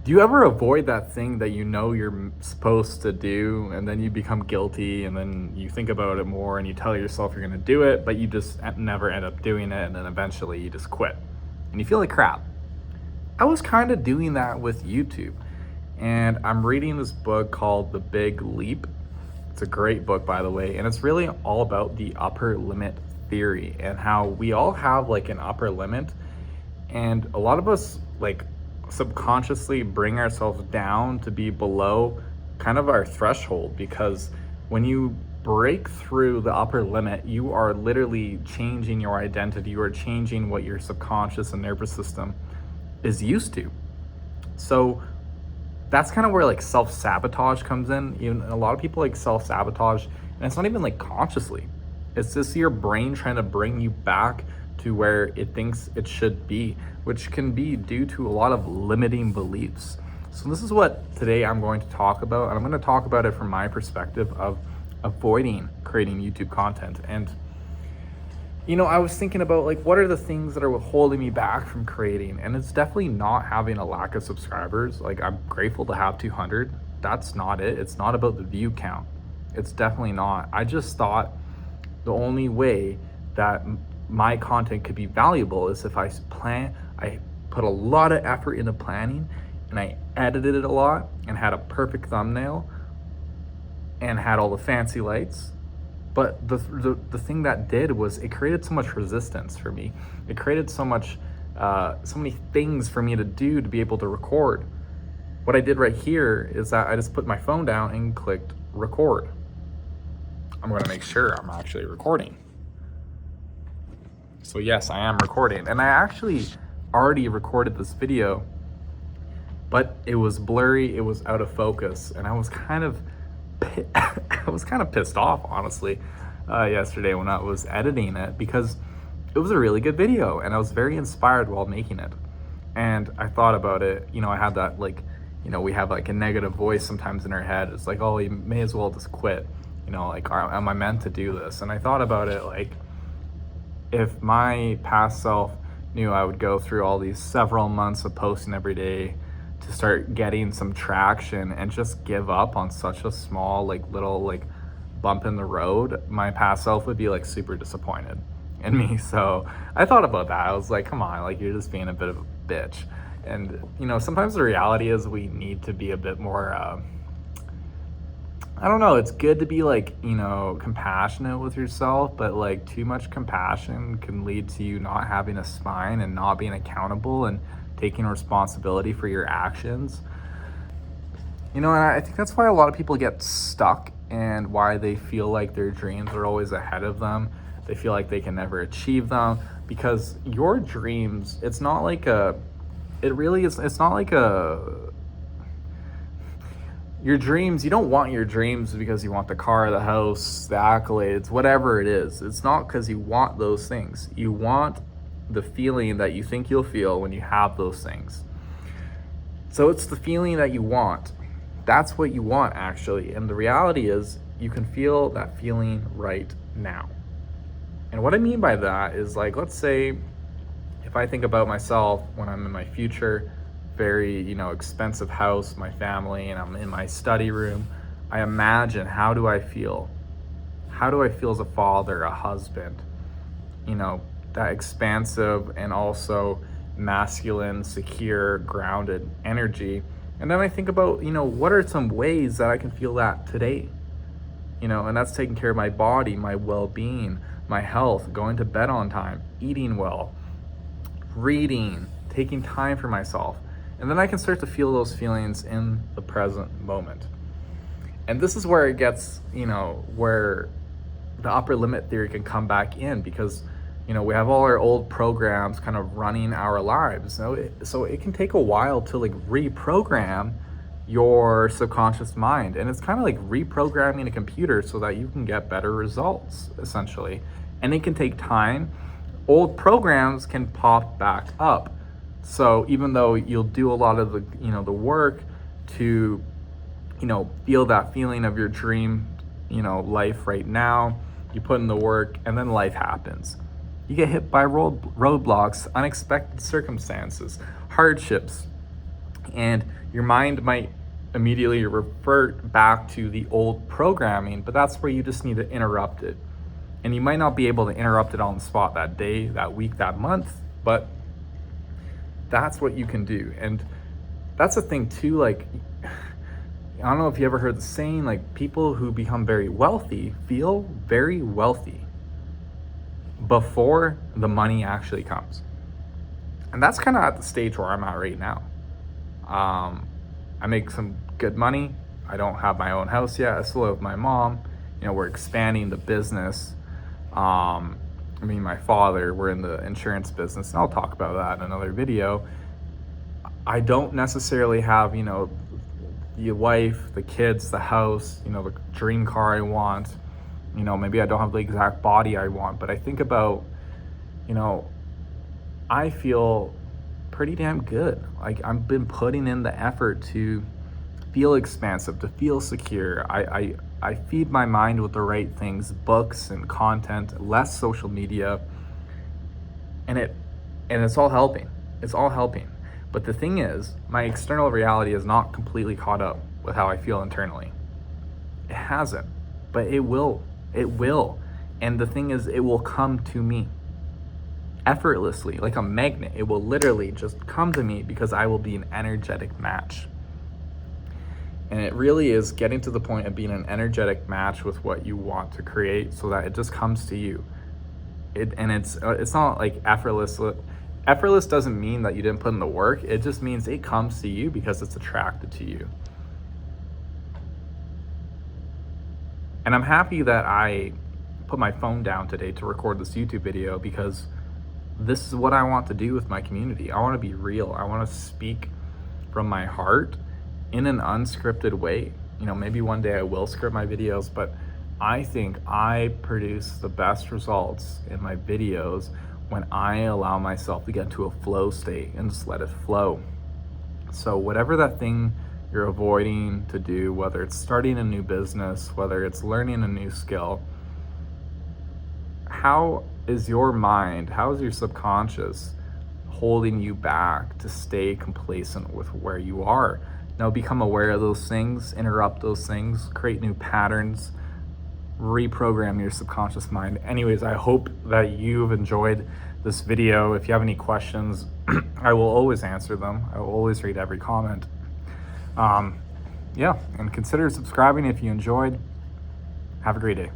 Do you ever avoid that thing that you know you're supposed to do, and then you become guilty, and then you think about it more, and you tell yourself you're going to do it, but you just never end up doing it, and then eventually you just quit, and you feel like crap? I was kind of doing that with YouTube, and I'm reading this book called The Big Leap. It's a great book, by the way, and it's really all about the upper limit theory and how we all have like an upper limit, and a lot of us like subconsciously bring ourselves down to be below kind of our threshold, because when you break through the upper limit, you are literally changing your identity. You are changing what your subconscious and nervous system is used to. So that's kind of where like self-sabotage comes in. Even a lot of people like self-sabotage, and it's not even like consciously. It's just your brain trying to bring you back to where it thinks it should be, which can be due to a lot of limiting beliefs. So this is what today I'm going to talk about, and I'm going to talk about it from my perspective of avoiding creating YouTube content. And I was thinking about like what are the things that are holding me back from creating, and it's definitely not having a lack of subscribers. Like, I'm grateful to have 200. That's not it. It's not about the view count. It's definitely not. I just thought the only way that my content could be valuable is if I put a lot of effort into planning, and I edited it a lot and had a perfect thumbnail and had all the fancy lights. But the thing that did was it created so much resistance for me. It created so many things for me to do to be able to record. What I did right here is that I just put my phone down and clicked record. I'm gonna make sure I'm actually recording. So yes, I am recording, and I actually already recorded this video, but it was blurry, it was out of focus, and I was kind of pissed off, honestly, yesterday when I was editing it, because it was a really good video and I was very inspired while making it. And I thought about it, I had that we have like a negative voice sometimes in our head. It's like, oh, you may as well just quit. Like, am I meant to do this? And I thought about it like, if my past self knew I would go through all these several months of posting every day to start getting some traction and just give up on such a small little bump in the road, my past self would be like super disappointed in me. So I thought about that. I was like, come on, like, you're just being a bit of a bitch. And sometimes the reality is we need to be a bit more I don't know, it's good to be compassionate with yourself, but like too much compassion can lead to you not having a spine and not being accountable and taking responsibility for your actions. And I think that's why a lot of people get stuck, and why they feel like their dreams are always ahead of them. They feel like they can never achieve them, because your dreams, it's not like your dreams, you don't want your dreams because you want the car, the house, the accolades, whatever it is. It's not because you want those things. You want the feeling that you think you'll feel when you have those things. So it's the feeling that you want. That's what you want, actually. And the reality is you can feel that feeling right now. And what I mean by that is, like, let's say if I think about myself when I'm in my future, very, expensive house, my family, and I'm in my study room, I imagine, how do I feel? How do I feel as a father, a husband? That expansive and also masculine, secure, grounded energy. And then I think about, what are some ways that I can feel that today? And that's taking care of my body, my well-being, my health, going to bed on time, eating well, reading, taking time for myself. And then I can start to feel those feelings in the present moment. And this is where it gets, where the upper limit theory can come back in, because we have all our old programs kind of running our lives. So it can take a while to reprogram your subconscious mind. And it's kind of like reprogramming a computer so that you can get better results, essentially. And it can take time. Old programs can pop back up. So even though you'll do a lot of the work to, feel that feeling of your dream, life right now, you put in the work, and then life happens. You get hit by roadblocks, unexpected circumstances, hardships, And your mind might immediately revert back to the old programming, but that's where you just need to interrupt it. And you might not be able to interrupt it on the spot that day, that week, that month, but that's what you can do. And that's the thing too, like, I don't know if you ever heard the saying, like, people who become very wealthy feel very wealthy before the money actually comes. And that's kind of at the stage where I'm at right now. I make some good money. I don't have my own house yet. I still live with my mom. You know, we're expanding the business. My father, we're in the insurance business, and I'll talk about that in another video. I don't necessarily have, the wife, the kids, the house, the dream car I want. Maybe I don't have the exact body I want, but I think about, I feel pretty damn good. Like, I've been putting in the effort to feel expansive, to feel secure. I feed my mind with the right things, books and content, less social media, and it's all helping. It's all helping. But the thing is, my external reality is not completely caught up with how I feel internally. It hasn't, but it will. It will. And the thing is, it will come to me effortlessly, like a magnet. It will literally just come to me because I will be an energetic match. And it really is getting to the point of being an energetic match with what you want to create, so that it just comes to you. It's not like effortless. Effortless doesn't mean that you didn't put in the work. It just means it comes to you because it's attracted to you. And I'm happy that I put my phone down today to record this YouTube video, because this is what I want to do with my community. I want to be real. I want to speak from my heart in an unscripted way. Maybe one day I will script my videos, but I think I produce the best results in my videos when I allow myself to get into a flow state and just let it flow. So whatever that thing you're avoiding to do, whether it's starting a new business, whether it's learning a new skill, how is your mind, how is your subconscious holding you back to stay complacent with where you are? Now, become aware of those things, interrupt those things, create new patterns, reprogram your subconscious mind. Anyways, I hope that you've enjoyed this video. If you have any questions, I will always answer them. I will always read every comment. And consider subscribing if you enjoyed. Have a great day.